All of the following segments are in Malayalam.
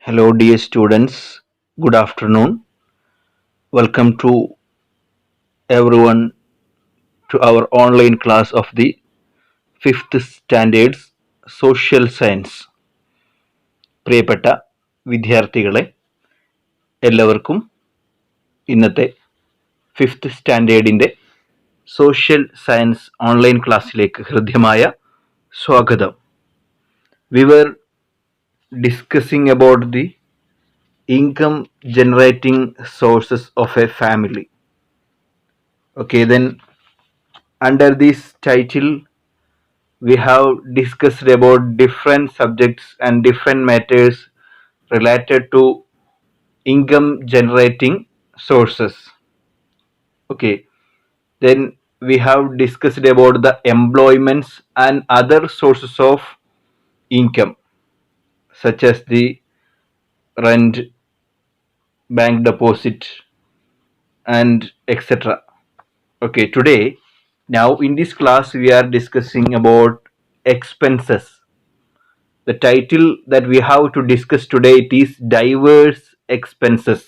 Hello, dear students. Good afternoon. Welcome to everyone to our online class of the fifth standards social science. പ്രിയപ്പെട്ട വിദ്യാർത്ഥികളെ എല്ലാവർക്കും ഇന്നത്തെ ഫിഫ്ത്ത് സ്റ്റാൻഡേർഡിൻ്റെ സോഷ്യൽ സയൻസ് ഓൺലൈൻ ക്ലാസ്സിലേക്ക് ഹൃദ്യമായ സ്വാഗതം. We were discussing about the income generating sources of a family. Okay, then under this title we have discussed about different subjects and different matters related to income generating sources. Okay, then we have discussed about the employments and other sources of income such as the rent, bank deposit, and etc. Okay, today, now in this class we are discussing about expenses. The title that we have to discuss today, it is diverse expenses.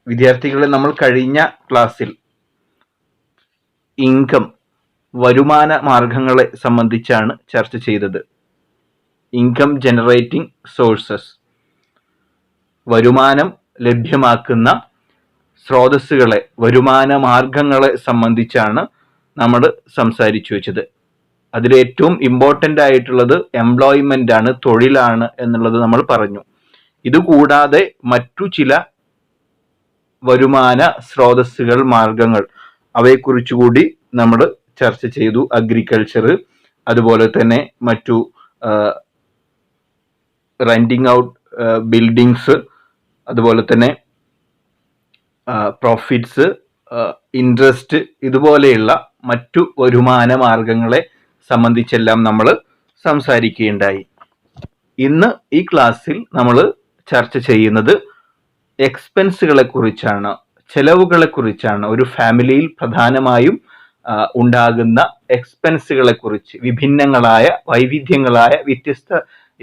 വിദ്യാർത്ഥികളെ, നമ്മൾ കഴിഞ്ഞ ക്ലാസ്സിൽ ഇൻകം, വരുമാന മാർഗങ്ങളെ സംബന്ധിച്ചാണ് ചർച്ച ചെയ്തത്. ഇൻകം ജനറേറ്റിംഗ് സോഴ്സസ്, വരുമാനം ലഭ്യമാക്കുന്ന സ്രോതസ്സുകളെ, വരുമാന മാർഗങ്ങളെ സംബന്ധിച്ചാണ് നമ്മൾ സംസാരിച്ചു വെച്ചത്. അതിൽ ഏറ്റവും ഇമ്പോർട്ടൻ്റ് ആയിട്ടുള്ളത് എംപ്ലോയ്മെൻ്റ് ആണ്, തൊഴിലാണ് എന്നുള്ളത് നമ്മൾ പറഞ്ഞു. ഇതുകൂടാതെ മറ്റു ചില വരുമാന സ്രോതസ്സുകൾ, മാർഗങ്ങൾ, അവയെക്കുറിച്ചുകൂടി നമ്മൾ ചർച്ച ചെയ്തു. അഗ്രികൾച്ചർ, അതുപോലെ തന്നെ മറ്റു റെന്റിങ് ഔട്ട് ബിൽഡിങ്സ്, അതുപോലെ തന്നെ പ്രോഫിറ്റ്സ്, ഇൻട്രസ്റ്റ്, ഇതുപോലെയുള്ള മറ്റു വരുമാന മാർഗങ്ങളെ സംബന്ധിച്ചെല്ലാം നമ്മൾ സംസാരിക്കുകയുണ്ടായി. ഇന്ന് ഈ ക്ലാസ്സിൽ നമ്മൾ ചർച്ച ചെയ്യുന്നത് എക്സ്പെൻസുകളെ കുറിച്ചാണ്, ചെലവുകളെ കുറിച്ചാണ്. ഒരു ഫാമിലിയിൽ പ്രധാനമായും ഉണ്ടാകുന്ന എക്സ്പെൻസുകളെ കുറിച്ച്, വിഭിന്നങ്ങളായ, വൈവിധ്യങ്ങളായ, വ്യത്യസ്ത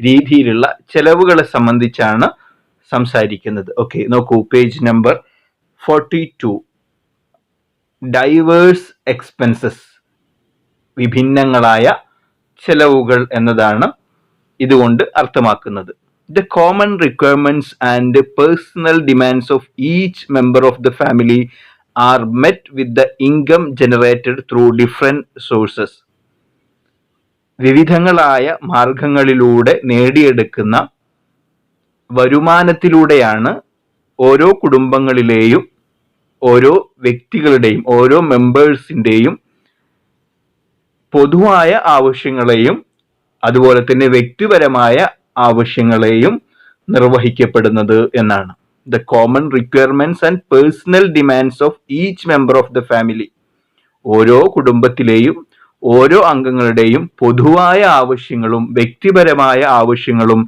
രീതിയിലുള്ള ചെലവുകളെ സംബന്ധിച്ചാണ് സംസാരിക്കുന്നത്. ഓക്കെ, നോക്കൂ, പേജ് നമ്പർ 42. ഡൈവേഴ്സ് എക്സ്പെൻസസ്, വിഭിന്നങ്ങളായ ചെലവുകൾ എന്നതാണ് ഇതുകൊണ്ട് അർത്ഥമാക്കുന്നത്. The common requirements and personal demands of each member of the family are met with the income generated through different sources. വിവിധങ്ങളായ മാർഗങ്ങളിലൂടെ നേടിയെടുക്കുന്ന വരുമാനത്തിലൂടെയാണ് ഓരോ കുടുംബങ്ങളിലെയും, ഓരോ വ്യക്തികളുടെയും, ഓരോ മെമ്പേഴ്സിൻ്റെയും പൊതുവായ ആവശ്യങ്ങളെയും അതുപോലെ തന്നെ വ്യക്തിപരമായ ആവശ്യങ്ങളെയും നിർവഹിക്കപ്പെടുന്നത് എന്നാണ്. The common requirements and personal demands of each member of the family, ഓരോ കുടുംബത്തിലെയും ഓരോ അംഗങ്ങളുടെയും പൊതുവായ ആവശ്യങ്ങളും വ്യക്തിപരമായ ആവശ്യങ്ങളും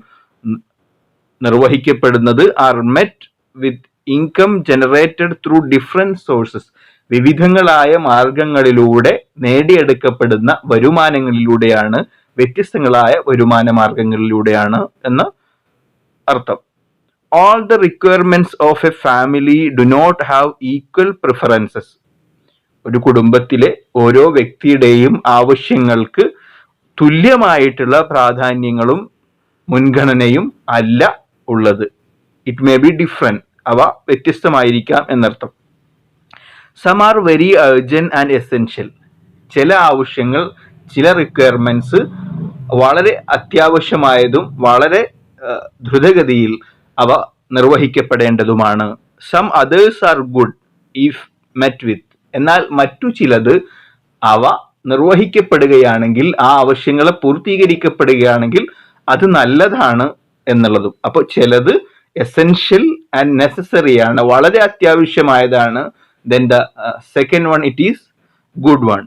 നിർവഹിക്കപ്പെടുന്നത് are met with income generated through different sources. വിവിധങ്ങളായ മാർഗങ്ങളിലൂടെ നേടിയെടുക്കപ്പെടുന്ന വരുമാനങ്ങളിലൂടെയാണ്, വ്യത്യസ്തങ്ങളായ വരുമാന മാർഗങ്ങളിലൂടെയാണ് എന്ന് അർത്ഥം. All the requirements of a family do not have equal preferences. ഒരു കുടുംബത്തിലെ ഓരോ വ്യക്തിയുടെയും ആവശ്യങ്ങൾക്ക് തുല്യമായിട്ടുള്ള പ്രാധാന്യങ്ങളും മുൻഗണനയും അല്ല ഉള്ളത്. ഇറ്റ് മേ ബി ഡിഫറെന്റ്, അവ വ്യത്യസ്തമായിരിക്കാം എന്നർത്ഥം. Some are very urgent and essential. ചില ആവശ്യങ്ങൾ, ചില റിക്വയർമെന്റ്സ് വളരെ അത്യാവശ്യമായതും വളരെ ദ്രുതഗതിയിൽ അവ നിർവഹിക്കപ്പെടേണ്ടതുമാണ്. Some others are good if met with. എന്നാൽ മറ്റു ചിലത് അവ നിർവഹിക്കപ്പെടുകയാണെങ്കിൽ, ആ ആവശ്യങ്ങളെ പൂർത്തീകരിക്കപ്പെടുകയാണെങ്കിൽ അത് നല്ലതാണ് എന്നുള്ളതും. അപ്പോൾ ചിലത് എസെൻഷ്യൽ ആൻഡ് നെസസറി ആണ്, വളരെ അത്യാവശ്യമായതാണ്. Then the second one, it is good one.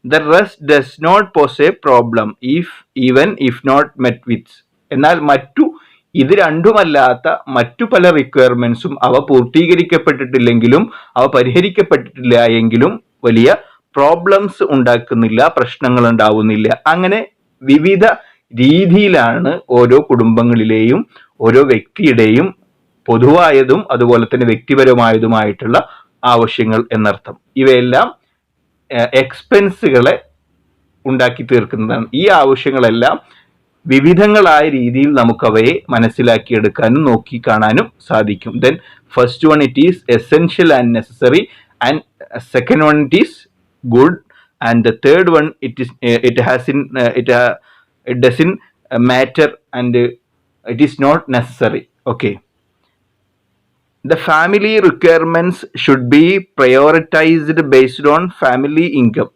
The rest does not pose a problem even if not met with. എന്നാൽ മറ്റു ഇത് രണ്ടുമല്ലാത്ത മറ്റു പല റിക്വയർമെന്റ്സും അവ പൂർത്തീകരിക്കപ്പെട്ടിട്ടില്ലെങ്കിലും, അവ പരിഹരിക്കപ്പെട്ടിട്ടില്ല എങ്കിലും വലിയ പ്രോബ്ലംസ് ഉണ്ടാക്കുന്നില്ല, പ്രശ്നങ്ങൾ ഉണ്ടാവുന്നില്ല. അങ്ങനെ വിവിധ രീതിയിലാണ് ഓരോ കുടുംബങ്ങളിലെയും ഓരോ വ്യക്തിയുടെയും പൊതുവായതും അതുപോലെ തന്നെ വ്യക്തിപരമായതുമായിട്ടുള്ള ആവശ്യങ്ങൾ എന്നർത്ഥം. ഇവയെല്ലാം എക്സ്പെൻസുകളെ ഉണ്ടാക്കി തീർക്കുന്നതാണ്. ഈ ആവശ്യങ്ങളെല്ലാം വിവിധങ്ങളായ രീതിയിൽ നമുക്ക് അവയെ മനസ്സിലാക്കിയെടുക്കാനും നോക്കി കാണാനും സാധിക്കും. Then first one it is essential and necessary, and second one it is good, and the third one it doesn't matter and it is not necessary. Okay, the family requirements should be prioritized based on family income.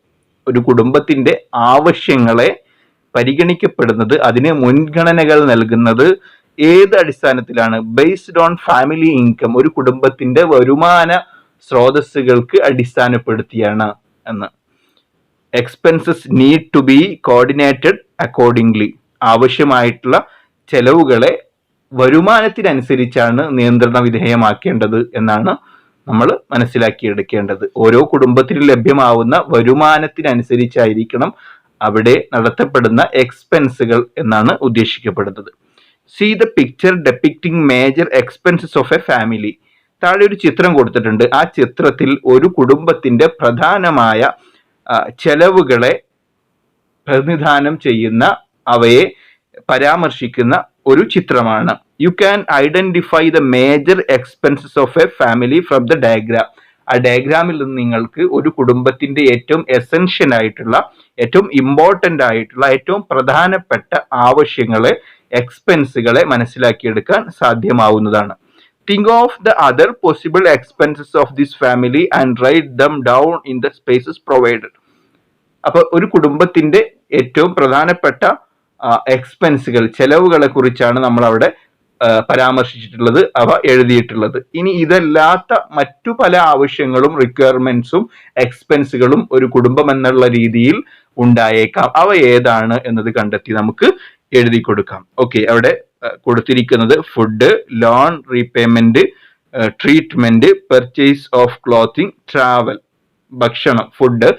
ഒരു കുടുംബത്തിന്റെ ആവശ്യങ്ങളെ പരിഗണിക്കപ്പെടുന്നത്, അതിന് മുൻഗണനകൾ നൽകുന്നത് ഏത് അടിസ്ഥാനത്തിലാണ്? ബേസ്ഡ് ഓൺ ഫാമിലി ഇൻകം, ഒരു കുടുംബത്തിന്റെ വരുമാന സ്രോതസ്സുകൾക്ക് അടിസ്ഥാനപ്പെടുത്തിയാണ് എന്ന്. Expenses need to be coordinated accordingly, ആവശ്യമായിട്ടുള്ള ചെലവുകളെ വരുമാനത്തിനനുസരിച്ചാണ് നിയന്ത്രണ വിധേയമാക്കേണ്ടത് എന്നാണ് നമ്മൾ മനസ്സിലാക്കിയെടുക്കേണ്ടത്. ഓരോ കുടുംബത്തിനും ലഭ്യമാവുന്ന വരുമാനത്തിനനുസരിച്ചായിരിക്കണം അവിടെ നടത്തപ്പെടുന്ന എക്സ്പെൻസുകൾ എന്നാണ് ഉദ്ദേശിക്കപ്പെടുന്നത്. See the picture depicting major expenses of a family. താഴെ ഒരു ചിത്രം കൊടുത്തിട്ടുണ്ട്. ആ ചിത്രത്തിൽ ഒരു കുടുംബത്തിന്റെ പ്രധാനമായ ചെലവുകളെ പ്രതിനിധാനം ചെയ്യുന്ന, അവയെ പരാമർശിക്കുന്ന ഒരു ചിത്രമാണ്. You can identify the major expenses of a family from the diagram. ആ ഡയഗ്രാമിൽ നിന്ന് നിങ്ങൾക്ക് ഒരു കുടുംബത്തിന്റെ ഏറ്റവും എസെൻഷ്യൽ ആയിട്ടുള്ള, ഏറ്റവും ഇമ്പോർട്ടൻ്റ് ആയിട്ടുള്ള, ഏറ്റവും പ്രധാനപ്പെട്ട ആവശ്യങ്ങളെ, എക്സ്പെൻസുകളെ മനസ്സിലാക്കിയെടുക്കാൻ സാധ്യമാവുന്നതാണ്. Think of the other possible expenses of this family and write them down in the spaces provided. അപ്പോൾ ഒരു കുടുംബത്തിന്റെ ഏറ്റവും പ്രധാനപ്പെട്ട എക്സ്പെൻസുകൾ, ചെലവുകളെ കുറിച്ചാണ് നമ്മൾ അവിടെ പരാമർശിച്ചിട്ടുള്ളത്, അവ എഴുതിയിട്ടുള്ളത്. ഇനി ഇതല്ലാത്ത മറ്റു പല ആവശ്യങ്ങളും, റിക്വയർമെന്റ്സും എക്സ്പെൻസുകളും ഒരു കുടുംബം എന്നുള്ള രീതിയിൽ ഉണ്ടായേക്കാം. അവ ഏതാണ് എന്നത് കണ്ടെത്തി നമുക്ക് എഴുതി കൊടുക്കാം. ഓക്കെ, അവിടെ കൊടുത്തിരിക്കുന്നത് food, loan repayment, treatment, purchase of clothing, travel. ഭക്ഷണം, ഫുഡ്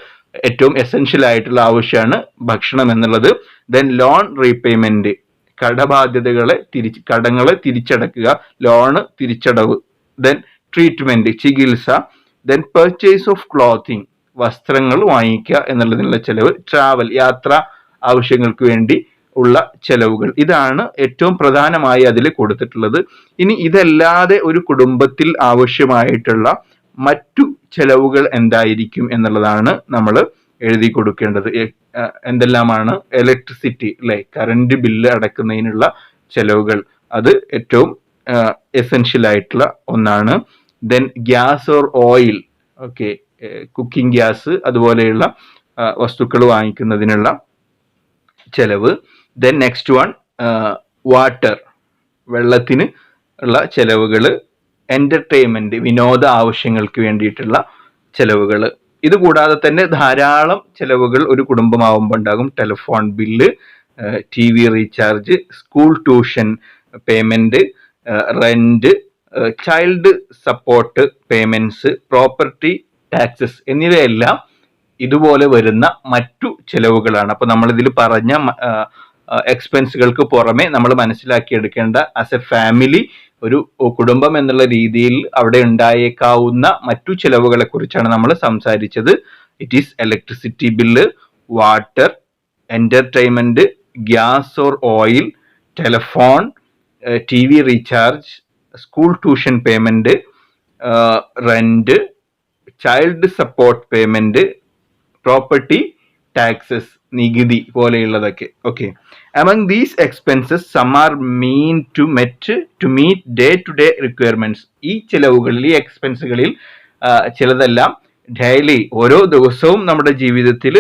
ഏറ്റവും എസെൻഷ്യൽ ആയിട്ടുള്ള ആവശ്യമാണ് ഭക്ഷണം എന്നുള്ളത്. ദെൻ ലോൺ റീപേയ്മെന്റ്, കടങ്ങളെ തിരിച്ചടക്കുക, ലോണ് തിരിച്ചടവ്. ദെൻ ട്രീറ്റ്മെന്റ്, ചികിത്സ. ദെൻ പർച്ചേസ് ഓഫ് ക്ലോത്തിങ്, വസ്ത്രങ്ങൾ വാങ്ങിക്കുക എന്നുള്ളതിനുള്ള ചെലവ്. ട്രാവൽ, യാത്ര ആവശ്യങ്ങൾക്ക് വേണ്ടി ഉള്ള ചെലവുകൾ. ഇതാണ് ഏറ്റവും പ്രധാനമായി അതിൽ കൊടുത്തിട്ടുള്ളത്. ഇനി ഇതല്ലാതെ ഒരു കുടുംബത്തിൽ ആവശ്യമായിട്ടുള്ള മറ്റു ചെലവുകൾ എന്തായിരിക്കും എന്നുള്ളതാണ് നമ്മൾ എഴുതി കൊടുക്കേണ്ടത്. എന്തെല്ലാമാണ്? ഇലക്ട്രിസിറ്റി, അല്ലെ, കറണ്ട് ബില്ല് അടക്കുന്നതിനുള്ള ചെലവുകൾ, അത് ഏറ്റവും എസെൻഷ്യൽ ആയിട്ടുള്ള ഒന്നാണ്. Then gas or oil, okay, cooking gas അതുപോലെയുള്ള വസ്തുക്കൾ വാങ്ങിക്കുന്നതിനുള്ള ചെലവ്. ദെൻ നെക്സ്റ്റ് വൺ വാട്ടർ, വെള്ളത്തിന് ഉള്ള ചെലവുകൾ. എന്റർടൈൻമെന്റ്, വിനോദ ആവശ്യങ്ങൾക്ക് വേണ്ടിയിട്ടുള്ള ചെലവുകൾ. ഇത് കൂടാതെ തന്നെ ധാരാളം ചെലവുകൾ ഒരു കുടുംബമാവുമ്പോൾ ഉണ്ടാകും. Telephone bill, TV recharge, school tuition payment, rent, child support payments, property taxes എന്നിവയെല്ലാം ഇതുപോലെ വരുന്ന മറ്റു ചെലവുകളാണ്. അപ്പൊ നമ്മൾ ഇതിൽ പറഞ്ഞ എക്സ്പെൻസുകൾക്ക് പുറമെ നമ്മൾ മനസ്സിലാക്കിയെടുക്കേണ്ട ആസ് എ ഫാമിലി, ഒരു കുടുംബം എന്നുള്ള രീതിയിൽ അവിടെ ഉണ്ടായേക്കാവുന്ന മറ്റു ചെലവുകളെ കുറിച്ചാണ് നമ്മൾ സംസാരിച്ചത്. It is electricity bill, water, entertainment, gas or oil, telephone, TV recharge, school tuition payment, rent, child support payment, property taxes, നികുതി പോലെയുള്ളതൊക്കെ. Okay, among these expenses some are meant to meet day to day requirements. ഈ ചെലവുകളിൽ, ഈ എക്സ്പെൻസുകളിൽ ചിലതെല്ലാം ഡെയിലി, ഓരോ ദിവസവും നമ്മുടെ ജീവിതത്തിൽ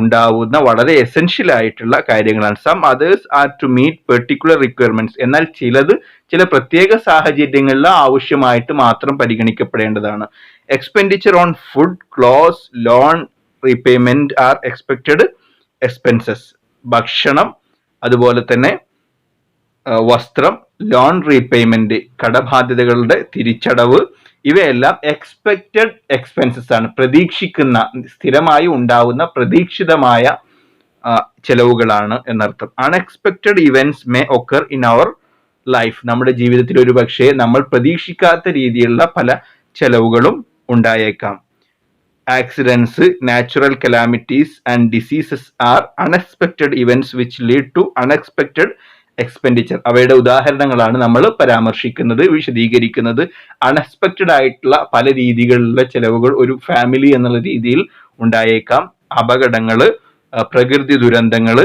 ഉണ്ടാവുന്ന വളരെ എസെൻഷ്യൽ ആയിട്ടുള്ള കാര്യങ്ങളാണ്. Some others are to meet particular requirements. എന്നാൽ ചില പ്രത്യേക സാഹചര്യങ്ങളിൽ ആവശ്യമായിട്ട് മാത്രം പരിഗണിക്കപ്പെടേണ്ടതാണ്. Expenditure on food, clothes, loan repayment are expected expenses. ഭക്ഷണം, അതുപോലെ തന്നെ വസ്ത്രം, ലോൺ റീപേയ്മെന്റ്, കടബാധ്യതകളുടെ തിരിച്ചടവ്, ഇവയെല്ലാം എക്സ്പെക്റ്റഡ് എക്സ്പെൻസസ് ആണ്. പ്രതീക്ഷിക്കുന്ന, സ്ഥിരമായി ഉണ്ടാവുന്ന പ്രതീക്ഷിതമായ ചെലവുകളാണ് എന്നർത്ഥം. Unexpected events may occur in our life. നമ്മുടെ ജീവിതത്തിൽ ഒരു പക്ഷേ നമ്മൾ പ്രതീക്ഷിക്കാത്ത രീതിയിലുള്ള പല ചെലവുകളും ഉണ്ടായേക്കാം. Accidents, natural calamities and diseases are unexpected events which lead to unexpected expenditure. അവയുടെ ഉദാഹരണങ്ങളാണ് നമ്മൾ പരാമർശിക്കുന്നത്, വിശദീകരിക്കുന്നത്. അൺഎക്സ്പെക്റ്റഡ് ആയിട്ടുള്ള പല രീതികളിലുള്ള ചെലവുകൾ ഒരു ഫാമിലി എന്നുള്ള രീതിയിൽ ഉണ്ടായേക്കാം. അപകടങ്ങള്, പ്രകൃതി ദുരന്തങ്ങള്,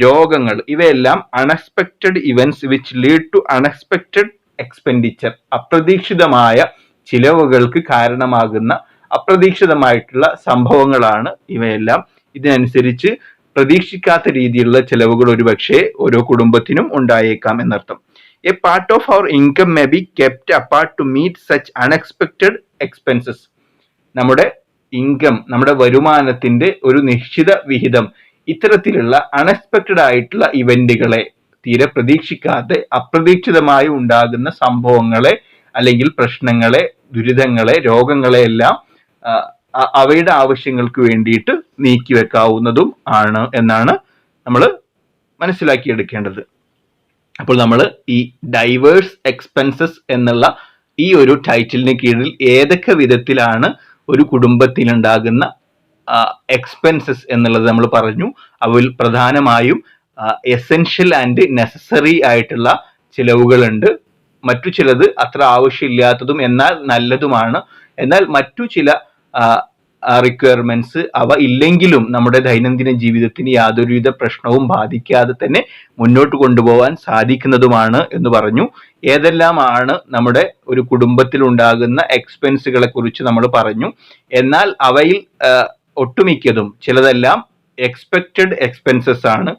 രോഗങ്ങൾ, ഇവയെല്ലാം unexpected events which lead to unexpected expenditure. അപ്രതീക്ഷിതമായ ചിലവുകൾക്ക് കാരണമാകുന്ന അപ്രതീക്ഷിതമായിട്ടുള്ള സംഭവങ്ങളാണ് ഇവയെല്ലാം. ഇതിനനുസരിച്ച് പ്രതീക്ഷിക്കാത്ത രീതിയിലുള്ള ചെലവുകൾ ഒരുപക്ഷെ ഓരോ കുടുംബത്തിനും ഉണ്ടായേക്കാം എന്നർത്ഥം. A part of our income may be kept apart to meet such unexpected expenses. നമ്മുടെ ഇൻകം, നമ്മുടെ വരുമാനത്തിന്റെ ഒരു നിശ്ചിത വിഹിതം ഇത്തരത്തിലുള്ള അൺഎക്സ്പെക്റ്റഡ് ആയിട്ടുള്ള ഇവന്റുകളെ, തീരെ പ്രതീക്ഷിക്കാതെ അപ്രതീക്ഷിതമായി ഉണ്ടാകുന്ന സംഭവങ്ങളെ അല്ലെങ്കിൽ പ്രശ്നങ്ങളെ, ദുരിതങ്ങളെ, രോഗങ്ങളെ എല്ലാം അവയുടെ ആവശ്യങ്ങൾക്ക് വേണ്ടിയിട്ട് നീക്കിവെക്കാവുന്നതും ആണ് എന്നാണ് നമ്മൾ മനസ്സിലാക്കിയെടുക്കേണ്ടത്. അപ്പോൾ നമ്മൾ ഈ ഡൈവേഴ്സ് എക്സ്പെൻസസ് എന്നുള്ള ഈ ഒരു ടൈറ്റിലിന് കീഴിൽ ഏതൊക്കെ വിധത്തിലാണ് ഒരു കുടുംബത്തിലുണ്ടാകുന്ന എക്സ്പെൻസസ് എന്നുള്ളത് നമ്മൾ പറഞ്ഞു. അവയിൽ പ്രധാനമായും എസെൻഷ്യൽ ആൻഡ് നെസസറി ആയിട്ടുള്ള ചിലവുകളുണ്ട്. മറ്റു ചിലത് അത്ര ആവശ്യമില്ലാത്തതും എന്നാൽ നല്ലതുമാണ്. എന്നാൽ മറ്റു ചില റിക്വയർമെന്റ്സ് അവ ഇല്ലെങ്കിലും നമ്മുടെ ദൈനംദിന ജീവിതത്തിന് യാതൊരുവിധ പ്രശ്നവും ബാധിക്കാതെ തന്നെ മുന്നോട്ട് കൊണ്ടുപോകാൻ സാധിക്കുന്നതുമാണ് എന്ന് പറഞ്ഞു. ഏതെല്ലാമാണ് നമ്മുടെ ഒരു കുടുംബത്തിൽ ഉണ്ടാകുന്ന എക്സ്പെൻസുകളെ കുറിച്ച് നമ്മൾ പറഞ്ഞു. എന്നാൽ അവയിൽ ഒട്ടുമിക്കതും, ചിലതെല്ലാം എക്സ്പെക്റ്റഡ് എക്സ്പെൻസസ് ആണ്.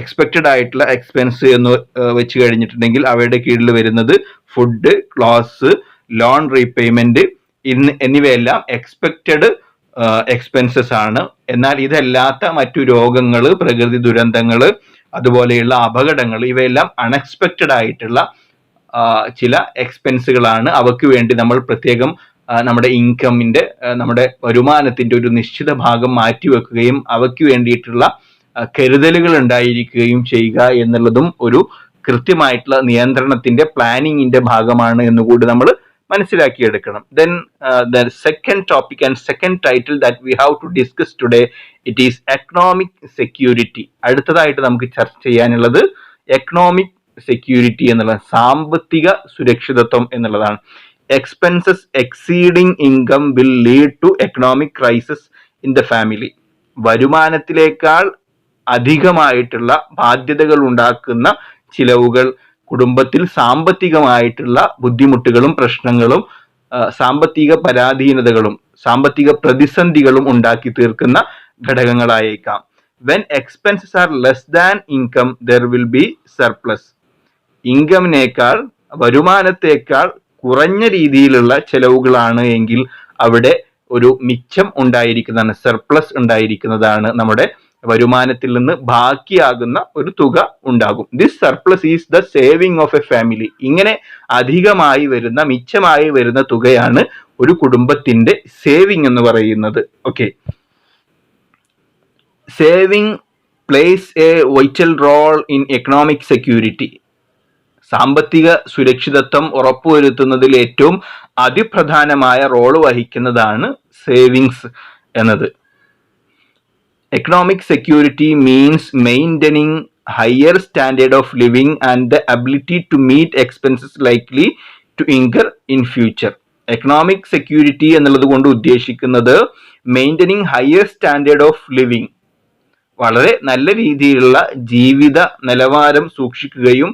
എക്സ്പെക്റ്റഡ് ആയിട്ടുള്ള എക്സ്പെൻസ് എന്ന് വെച്ച് കഴിഞ്ഞിട്ടുണ്ടെങ്കിൽ അവയുടെ കീഴിൽ വരുന്നത് ഫുഡ്, ക്ലോത്ത്സ്, ലോൺ റീപേയ്മെന്റ് എന്നിവയെല്ലാം എക്സ്പെക്റ്റഡ് എക്സ്പെൻസസ് ആണ്. എന്നാൽ ഇതല്ലാത്ത മറ്റു രോഗങ്ങൾ, പ്രകൃതി ദുരന്തങ്ങൾ, അതുപോലെയുള്ള അപകടങ്ങൾ, ഇവയെല്ലാം അൺഎക്സ്പെക്റ്റഡ് ആയിട്ടുള്ള ചില എക്സ്പെൻസുകളാണ്. അവയ്ക്ക് വേണ്ടി നമ്മൾ പ്രത്യേകം നമ്മുടെ ഇൻകമിന്റെ, നമ്മുടെ വരുമാനത്തിന്റെ ഒരു നിശ്ചിത ഭാഗം മാറ്റിവെക്കുകയും അവയ്ക്ക് വേണ്ടിയിട്ടുള്ള കരുതലുകൾ ഉണ്ടായിരിക്കുകയും ചെയ്യുക എന്നുള്ളതും ഒരു കൃത്യമായിട്ടുള്ള നിയന്ത്രണത്തിന്റെ, പ്ലാനിങ്ങിന്റെ ഭാഗമാണ് എന്നുകൂടി നമ്മൾ മനസ്സിലാക്കിയെടുക്കണം. Then the second topic and second title that we have to discuss today, it is economic security. അടുത്തതായിട്ട് നമുക്ക് ചർച്ച ചെയ്യാനുള്ളത് എക്കണോമിക് സെക്യൂരിറ്റി എന്നുള്ള സാമ്പത്തിക സുരക്ഷിതത്വം എന്നുള്ളതാണ്. Expenses exceeding income will lead to economic crisis in the family. വരുമാനത്തിലേക്കാൾ അധികമായിട്ടുള്ള ബാധ്യതകൾ ഉണ്ടാക്കുന്ന ചിലവുകൾ കുടുംബത്തിൽ സാമ്പത്തികമായിട്ടുള്ള ബുദ്ധിമുട്ടുകളും പ്രശ്നങ്ങളും സാമ്പത്തിക പരാധീനതകളും സാമ്പത്തിക പ്രതിസന്ധികളും ഉണ്ടാക്കി തീർക്കുന്ന ഘടകങ്ങളായേക്കാം. When expenses are less than income there will be surplus. ഇൻകമിനേക്കാൾ, വരുമാനത്തേക്കാൾ കുറഞ്ഞ രീതിയിലുള്ള ചെലവുകളാണ് എങ്കിൽ അവിടെ ഒരു മിച്ചം ഉണ്ടായിരിക്കുന്നതാണ്, സർപ്ലസ് ഉണ്ടായിരിക്കുന്നതാണ്. നമ്മുടെ വരുമാനത്തിൽ നിന്ന് ബാക്കിയാകുന്ന ഒരു തുക ഉണ്ടാകും. This surplus is the saving of a family. ഇങ്ങനെ അധികമായി വരുന്ന, മിച്ചമായി വരുന്ന തുകയാണ് ഒരു കുടുംബത്തിന്റെ സേവിങ് എന്ന് പറയുന്നത്. Okay, saving plays a vital role in economic security. സാമ്പത്തിക സുരക്ഷിതത്വം ഉറപ്പുവരുത്തുന്നതിൽ ഏറ്റവും അതിപ്രധാനമായ റോള് വഹിക്കുന്നതാണ് സേവിങ്സ് എന്നത്. Economic security means maintaining higher standard of living and the ability to meet expenses likely to incur in future. Economic security എന്നുള്ളത് കൊണ്ട് ഉദ്ദേശിക്കുന്നത് maintaining higher standard of living, വളരെ നല്ല രീതിയിലുള്ള ജീവിത നിലവാരം സൂക്ഷിക്കുകയും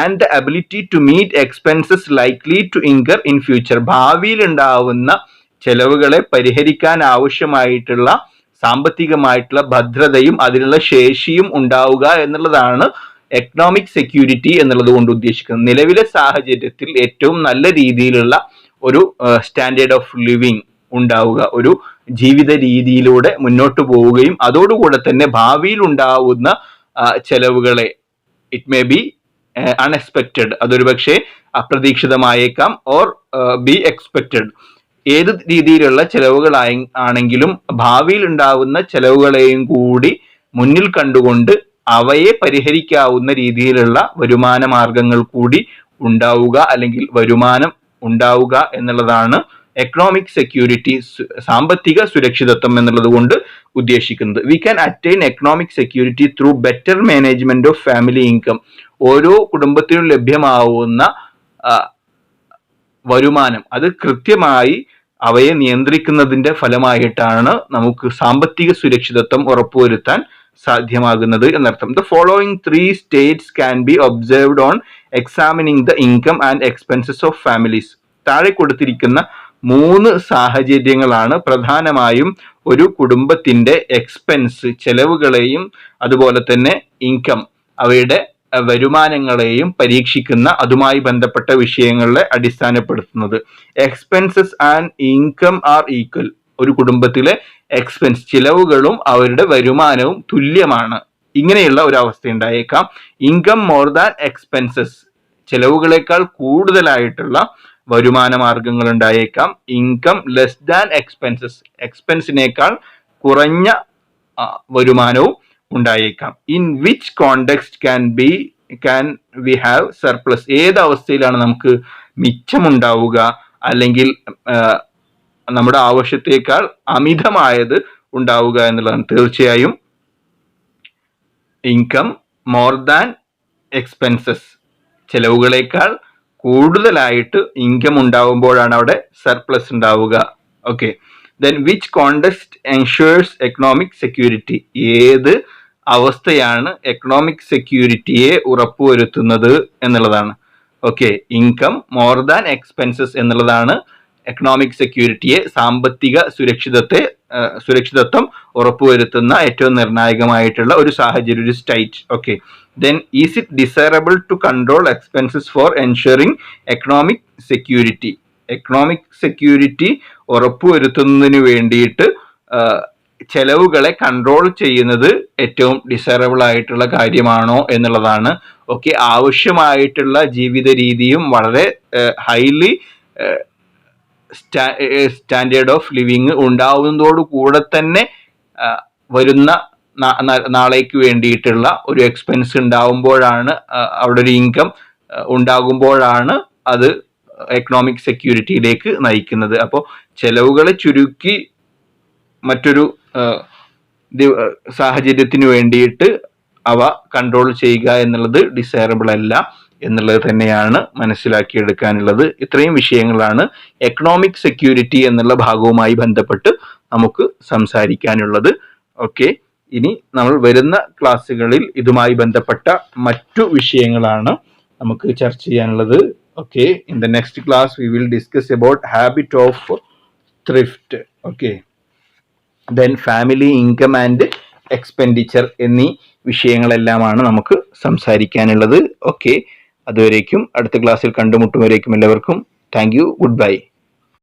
and the ability to meet expenses likely to incur in future. ഭാവിയിൽ ഉണ്ടാവുന്ന ചെലവുകളെ പരിഹരിക്കാൻ ആവശ്യമായിട്ടുള്ള സാമ്പത്തികമായിട്ടുള്ള ഭദ്രതയും അതിനുള്ള ശേഷിയും ഉണ്ടാവുക എന്നുള്ളതാണ് എക്കണോമിക് സെക്യൂരിറ്റി എന്നുള്ളത് കൊണ്ട് ഉദ്ദേശിക്കുന്നത്. നിലവിലെ സാഹചര്യത്തിൽ ഏറ്റവും നല്ല രീതിയിലുള്ള ഒരു സ്റ്റാൻഡേർഡ് ഓഫ് ലിവിങ് ഉണ്ടാവുക, ഒരു ജീവിത രീതിയിലൂടെ മുന്നോട്ട് പോവുകയും അതോടുകൂടെ തന്നെ ഭാവിയിൽ ഉണ്ടാവുന്ന ചെലവുകളെ, ഇറ്റ് മേ ബി അൺഎക്സ്പെക്റ്റഡ്, അതൊരു പക്ഷേ അപ്രതീക്ഷിതമായേക്കാം, ഓർ ബി എക്സ്പെക്റ്റഡ്, ഏത് രീതിയിലുള്ള ചെലവുകൾ ആണെങ്കിലും ഭാവിയിൽ ഉണ്ടാവുന്ന ചെലവുകളെയും കൂടി മുന്നിൽ കണ്ടുകൊണ്ട് അവയെ പരിഹരിക്കാവുന്ന രീതിയിലുള്ള വരുമാന മാർഗങ്ങൾ കൂടി ഉണ്ടാവുക, അല്ലെങ്കിൽ വരുമാനം ഉണ്ടാവുക എന്നുള്ളതാണ് എക്കണോമിക് സെക്യൂരിറ്റി, സാമ്പത്തിക സുരക്ഷിതത്വം എന്നുള്ളത് കൊണ്ട് ഉദ്ദേശിക്കുന്നത്. We can attain economic security through better management of family income. ഓരോ കുടുംബത്തിനും ലഭ്യമാവുന്ന വരുമാനം അത് കൃത്യമായി അവയെ നിയന്ത്രിക്കുന്നതിന്റെ ഫലമായിട്ടാണ് നമുക്ക് സാമ്പത്തിക സുരക്ഷിതത്വം ഉറപ്പുവരുത്താൻ സാധ്യമാകുന്നത് എന്നർത്ഥം. The following 3 States can be observed on examining the income and expenses of families. താഴെ കൊടുത്തിരിക്കുന്ന 3 സാഹചര്യങ്ങളാണ് പ്രധാനമായും ഒരു കുടുംബത്തിന്റെ എക്സ്പെൻസ്, ചെലവുകളെയും അതുപോലെ തന്നെ ഇൻകം, അവയുടെ വരുമാനങ്ങളെയും പരീക്ഷിക്കുന്ന അതുമായി ബന്ധപ്പെട്ട വിഷയങ്ങളെ അടിസ്ഥാനപ്പെടുത്തുന്നത്. Expenses and income are equal. ഒരു കുടുംബത്തിലെ എക്സ്പെൻസ്, ചിലവുകളും അവരുടെ വരുമാനവും തുല്യമാണ്. ഇങ്ങനെയുള്ള ഒരു അവസ്ഥ ഉണ്ടായേക്കാം. ഇൻകം മോർ ദാൻ എക്സ്പെൻസസ്, ചിലവുകളേക്കാൾ കൂടുതലായിട്ടുള്ള വരുമാന മാർഗങ്ങൾ ഉണ്ടായേക്കാം. ഇൻകം ലെസ് ദാൻ എക്സ്പെൻസസ്, എക്സ്പെൻസിനേക്കാൾ കുറഞ്ഞ വരുമാനവും ഉണ്ടായേക്കാം. In which context can we have surplus. ഏത് അവസ്ഥയിലാണ് നമുക്ക് മിച്ചമുണ്ടാവുക, അല്ലെങ്കിൽ നമ്മുടെ ആവശ്യത്തേക്കാൾ അമിതമായത് ഉണ്ടാവുക എന്നുള്ളതാണ്. തീർച്ചയായും ഇൻകം മോർ ദാൻ എക്സ്പെൻസസ്, ചെലവുകളേക്കാൾ കൂടുതലായിട്ട് ഇൻകം ഉണ്ടാവുമ്പോഴാണ് അവിടെ സർപ്ലസ് ഉണ്ടാവുക. Okay, then which context ensures economic security. ഏത് അവസ്ഥയാണ് എക്കണോമിക് സെക്യൂരിറ്റിയെ ഉറപ്പുവരുത്തുന്നത് എന്നുള്ളതാണ്. Okay, income more than expenses എന്നുള്ളതാണ് എക്കണോമിക് സെക്യൂരിറ്റിയെ, സാമ്പത്തിക സുരക്ഷിതത്വം ഉറപ്പുവരുത്തുന്ന ഏറ്റവും നിർണായകമായിട്ടുള്ള ഒരു സാഹചര്യം, ഒരു state. Okay, then is it desirable to control expenses for ensuring economic security. Economic security ഉറപ്പുവരുത്തുന്നതിന് വേണ്ടിയിട്ട് ചെലവുകളെ കൺട്രോൾ ചെയ്യുന്നത് ഏറ്റവും ഡിസൈറബിൾ ആയിട്ടുള്ള കാര്യമാണോ എന്നുള്ളതാണ്. ഓക്കെ, ആവശ്യമായിട്ടുള്ള ജീവിത രീതിയും വളരെ ഹൈലി സ്റ്റാൻഡേർഡ് ഓഫ് ലിവിങ് ഉണ്ടാവുന്നതോടു കൂടെ തന്നെ വരുന്ന നാളേക്ക് വേണ്ടിയിട്ടുള്ള ഒരു എക്സ്പെൻസ് ഉണ്ടാവുമ്പോഴാണ്, അവിടെ ഒരു ഇൻകം ഉണ്ടാകുമ്പോഴാണ് അത് എക്കണോമിക് സെക്യൂരിറ്റിയിലേക്ക് നയിക്കുന്നത്. അപ്പോൾ ചെലവുകളെ ചുരുക്കി മറ്റൊരു സാഹചര്യത്തിന് വേണ്ടിയിട്ട് അവ കൺട്രോൾ ചെയ്യുക എന്നുള്ളത് ഡിസൈറബിൾ അല്ല എന്നുള്ളത് തന്നെയാണ് മനസ്സിലാക്കിയെടുക്കാനുള്ളത്. ഇത്രയും വിഷയങ്ങളാണ് എക്കണോമിക് സെക്യൂരിറ്റി എന്നുള്ള ഭാഗവുമായി ബന്ധപ്പെട്ട് നമുക്ക് സംസാരിക്കാനുള്ളത്. ഓക്കെ, ഇനി നമ്മൾ വരുന്ന ക്ലാസ്സുകളിൽ ഇതുമായി ബന്ധപ്പെട്ട മറ്റു വിഷയങ്ങളാണ് നമുക്ക് ചർച്ച ചെയ്യാനുള്ളത്. Okay, in the next class we will discuss about habit of thrift. Okay, then family income and expenditure എന്നീ വിഷയങ്ങളെല്ലാമാണ് നമുക്ക് സംസാരിക്കാനുള്ളത്. ഓക്കെ, അതുവരേക്കും അടുത്ത ക്ലാസ്സിൽ കണ്ടുമുട്ടും വരേക്കും എല്ലാവർക്കും താങ്ക് യു, ഗുഡ് ബൈ.